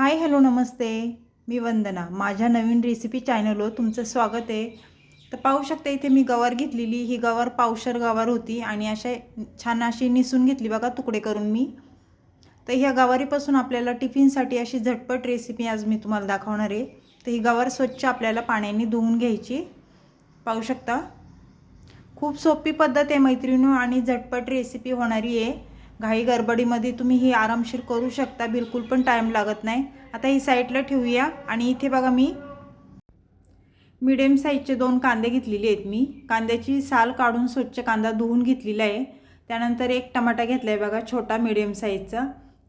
Hi hello नमस्ते. मी वंदना. माझ्या नवीन recipe चॅनलवर तुमचं स्वागत आहे. तर पाहू शकता इथे मी गवार घेतलेली. ही गवार पावशर गवार होती आणि अशा छान अशी निसून घेतली बघा तुकडे करून मी. तर ह्या गवारीपासून आपल्याला टिफिनसाठी अशी झटपट रेसिपी आज मी तुम्हाला दाखवणार आहे. तर ही गवार स्वच्छ आपल्याला पाण्याने धुवून घ्यायची. पाहू शकता खूप सोपी पद्धत आहे मैत्रिणींनो आणि झटपट रेसिपी होणारी आहे. घाई गडबडीमध्ये तुम्ही ही आरामशीर करू शकता, बिलकुल पण टाइम लागत नाही. आता ही साईडला ठेवूया आणि इथे बघा मी मीडियम साईजचे 2 कांदे घेतलेले आहेत. मी कांद्याची साल काढून स्वच्छ कांदा धुवून घेतलेला आहे. त्यानंतर एक टमाटा घेतला आहे बघा छोटा मीडियम साईजचा.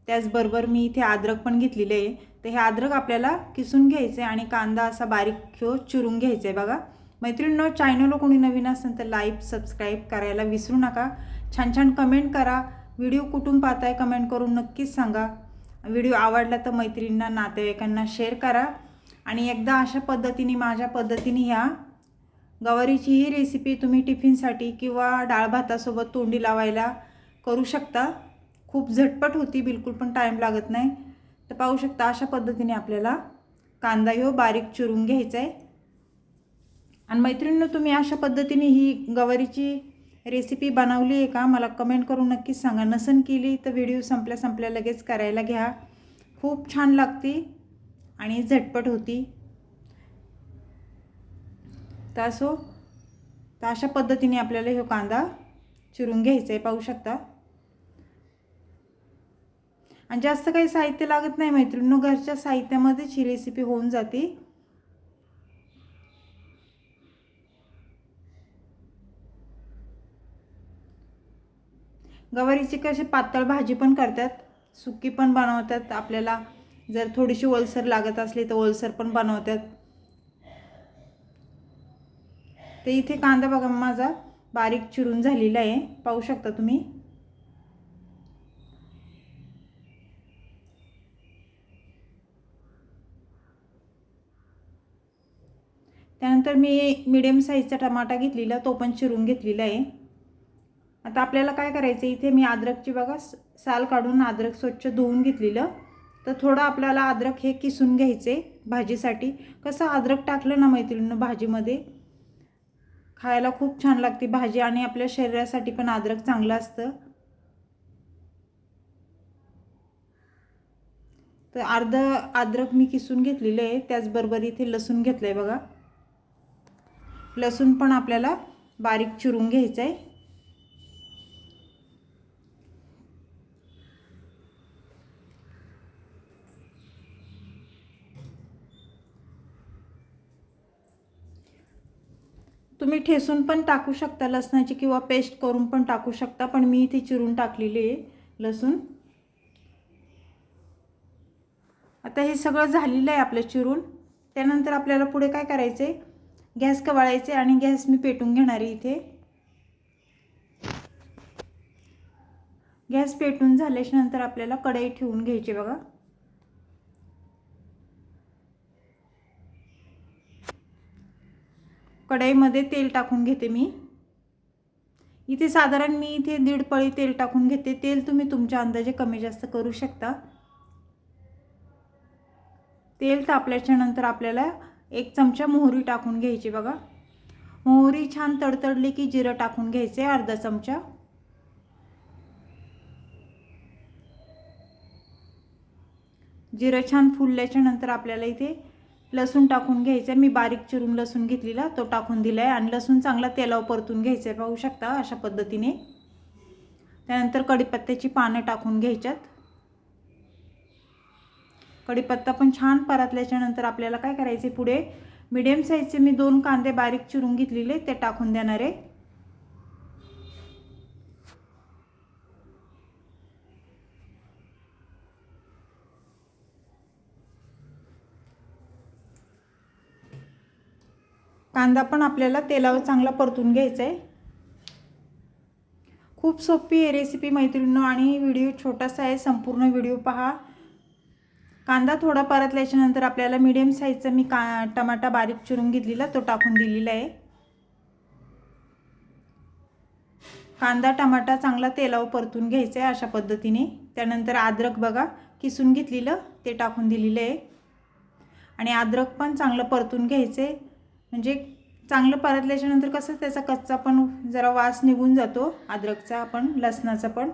त्याचबरोबर मी इथे अद्रक पण घेतलेले आहे. तर हे अद्रक आपल्याला किसून घ्यायचं आहे आणि कांदा असा बारीक चिरून घ्यायचा आहे बघा. मैत्रिणींनो, चॅनलला कोणी नवीन असेल तर लाईक सबस्क्राईब करायला विसरू नका. छान छान कमेंट करा. व्हिडिओ कुठून पाहताय कमेंट करून नक्कीच सांगा. व्हिडिओ आवडला तर मैत्रिणींना नातेवाईकांना शेअर करा. आणि एकदा अशा पद्धतीने माझ्या पद्धतीने ह्या गवारीची ही रेसिपी तुम्ही टिफिनसाठी किंवा डाळ भातासोबत तोंडी लावायला करू शकता. खूप झटपट होती, बिलकुल पण टाईम लागत नाही. तर पाहू शकता अशा पद्धतीने आपल्याला कांदा ह्यो बारीक चिरून घ्यायचा आहे. आणि मैत्रिणींनो, तुम्ही अशा पद्धतीने ही गवारीची रेसिपी बनवली आहे का मला कमेंट करून नक्कीच सांगा. नसन केली तर व्हिडिओ संपल्या लगेच करायला घ्या. खूप छान लागते आणि झटपट होती. तर अशा पद्धतीने आपल्याला हा कांदा चिरून घ्यायचा आहे. पाहू शकता. आणि जास्त काही साहित्य लागत नाही मैत्रिणींनो, घरच्या साहित्यामध्येच ही रेसिपी होऊन जाते. गवारीची कशी पातळ भाजी पण करतात, सुकी पण बनवतात. आपल्याला जर थोडीशी ओलसर लागत असली तर ओलसर पण बनवतात. तर इथे कांदा बघा माझा बारीक चिरून झालेला आहे. पाहू शकता तुम्ही. त्यानंतर मी मीडियम साईजचा टमाटा घेतलेला, तो पण चिरून घेतलेला आहे. आता आपल्याला काय करायचं, इथे मी अद्रकची बघा साल काढून अद्रक स्वच्छ धुवून घेतलेलं. तर थोडं आपल्याला अद्रक हे किसून घ्यायचे भाजीसाठी. कसं अद्रक टाकलं ना मैत्रिणींनो भाजीमध्ये खायला खूप छान लागते भाजी आणि आपल्या शरीरासाठी पण अद्रक चांगलं असतं. तर अर्ध अद्रक मी किसून घेतलेलं आहे. त्याचबरोबर इथे लसूण घेतलं आहे बघा. लसूण पण आपल्याला बारीक चिरून घ्यायचं आहे. तुम्ही ठेसून पण टाकू शकता लसणाची किंवा पेस्ट करून पण टाकू शकता, पण मी इथे चिरून टाकलेली आहे लसूण. आता हे सगळं झालेलं आहे आपलं चिरून. त्यानंतर आपल्याला पुढे काय करायचे, गॅस कवाळायचे आणि गॅस मी पेटून घेणार आहे. इथे गॅस पेटून झाल्याच्या नंतर आपल्याला कढई ठेवून घ्यायची बघा. कढईमध्ये तेल टाकून घेते मी. इथे साधारण मी इथे 1.5 पळी तेल टाकून घेते. तेल तुम्ही तुमच्या अंदाजे कमी जास्त करू शकता. तेल तापल्याच्या नंतर आपल्याला 1 चमचा मोहरी टाकून घ्यायची बघा. मोहरी छान तडतडली की जिरं टाकून घ्यायचे अर्धा चमचा. जिरं छान फुलल्याच्या नंतर आपल्याला इथे लसूण टाकून घ्यायचं. मी बारीक चिरून लसूण घेतलेला तो टाकून दिलाय आणि लसूण चांगला तेलावर परतून घ्यायचं आहे. पाहू शकता अशा पद्धतीने. त्यानंतर कढीपत्त्याची पानं टाकून घ्यायच्यात. कढीपत्ता पण छान परतल्याच्या नंतर आपल्याला काय करायचे, पुढे मीडियम साईजचे मी 2 कांदे बारीक चिरून घेतलेले ते टाकून देणार आहे. कांदा पण आपल्याला तेलावर चांगला परतून घ्यायचा आहे. खूप सोपी आहे रेसिपी मैत्रिणींनो आणि व्हिडिओ छोटासा आहे, संपूर्ण व्हिडिओ पहा. कांदा थोडा परतल्याच्या नंतर आपल्याला मीडियम साईजचा मी टमाटा बारीक चिरून घेतलेला तो टाकून दिलेला आहे. कांदा टमाटा चांगला तेलावर परतून घ्यायचा आहे अशा पद्धतीने. त्यानंतर अद्रक बघा किसून घेतलेलं ते टाकून दिलेलं आहे. आणि अद्रक पण चांगलं परतून घ्यायचे, म्हणजे चांगलं परतल्याच्यानंतर कसं त्याचा कच्चा पण जरा वास निघून जातो अद्रकचा पण लसणाचा पण.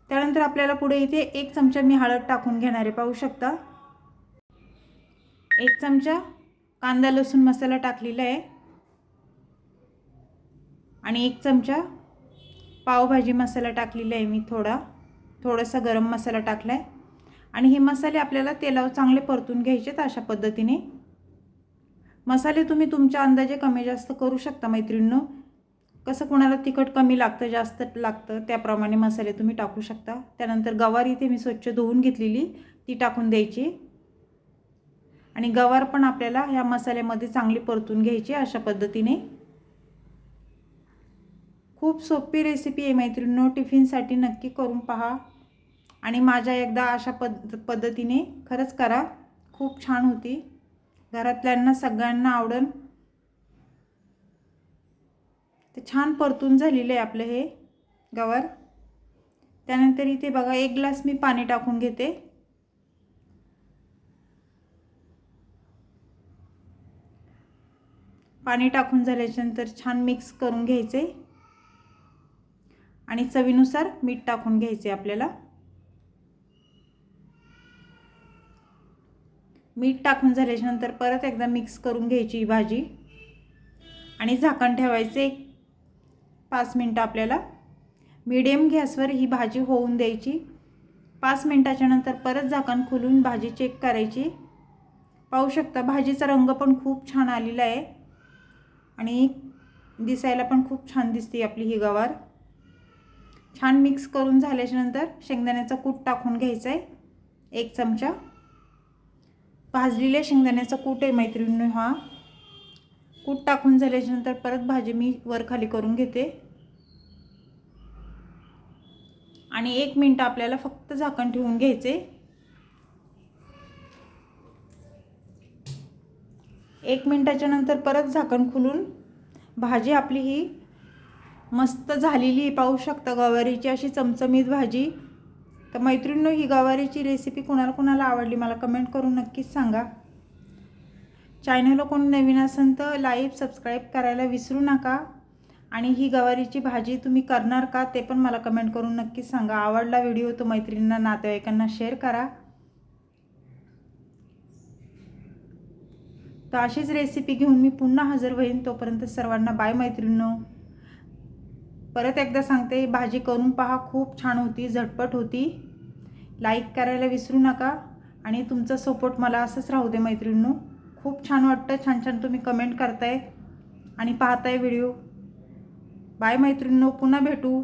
त्यानंतर आपल्याला पुढे इथे 1 चमचा मी हळद टाकून घेणार आहे, पाहू शकता. 1 चमचा कांदा लसूण मसाला टाकलेला आहे आणि 1 चमचा पावभाजी मसाला टाकलेला आहे मी, थोडासा गरम मसाला टाकला आहे. आणि हे मसाले आपल्याला तेलावर चांगले परतून घ्यायचे अशा पद्धतीने. मसाले तुम्ही तुमच्या अंदाजे कमी जास्त करू शकता मैत्रिणींनो. कसं कोणाला तिखट कमी लागतं जास्त लागतं त्याप्रमाणे मसाले तुम्ही टाकू शकता. त्यानंतर गवार इथे मी स्वच्छ धुवून घेतलेली ती टाकून द्यायची आणि गवार पण आपल्याला ह्या मसाल्यामध्ये चांगली परतून घ्यायची अशा पद्धतीने. खूप सोपी रेसिपी आहे मैत्रिणींनो, टिफिनसाठी नक्की करून पहा आणि माझ्या एकदा अशा पद्धतीने खरंच करा, खूप छान होती, घरातल्यांना सगळ्यांना आवडेल. ते छान परतून झालेले आहे आपलं हे गवार. त्यानंतर इथे बघा 1 ग्लास मी पाणी टाकून घेते. पाणी टाकून झाल्यानंतर छान मिक्स करून घ्यायचे आणि चवीनुसार मीठ टाकून घ्यायचे आपल्याला. मीठ टाकून झाल्यानंतर परत एकदा मिक्स करून घ्यायची ही भाजी आणि झाकण ठेवायचे 5 मिनिटं आपल्याला. मीडियम गॅसवर ही भाजी होऊन द्यायची. 5 मिनिटाच्या नंतर परत झाकण खोलून भाजी चेक करायची. पाहू शकता भाजीचा रंग पण खूप छान आलेला आहे आणि दिसायला पण खूप छान दिसते आपली ही गवार. छान मिक्स करून झाल्यानंतर शेंगदाण्याचा कूट टाकून घ्यायचा आहे 1 चमचा. भाजलेल्या शेंगदाण्याचा कूट आहे मैत्रिणींनो हा. कूट टाकून झाल्यानंतर परत भाजी मी वर खाली करून घेते आणि 1 मिनिट आपल्याला फक्त झाकण ठेवून घ्यायचे. 1 मिनिटाच्या नंतर परत झाकण खोलून भाजी आपली ही मस्त झालेली पाहू शकता, गवारीची अशी चमचमीत भाजी. तर मैत्रिणींनो ही गवारीची रेसिपी कोणाला कोणाला आवडली मला कमेंट करून नक्कीच सांगा. चॅनलला कोण नवीन असेल तर लाईक सबस्क्राईब करायला विसरू नका आणि ही गवारीची भाजी तुम्ही करणार का ते पण मला कमेंट करून नक्कीच सांगा. आवडला व्हिडिओ तो मैत्रिणींना नातेवाईकांना शेअर करा. तर अशीच रेसिपी घेऊन मी पुन्हा हजर होईन. तोपर्यंत सर्वांना बाय मैत्रिणींनो. परत एकदा सांगते भाजी करून पहा, खूप छान होती, झटपट होती. लाईक करायला विसरू नका आणि तुमचा सपोर्ट मला असंच राहू दे मैत्रिणींनो. खूप छान वाटतं, छान छान तुम्ही कमेंट करताय आणि पाहताय व्हिडिओ. बाय मैत्रिणींनो, पुन्हा भेटू.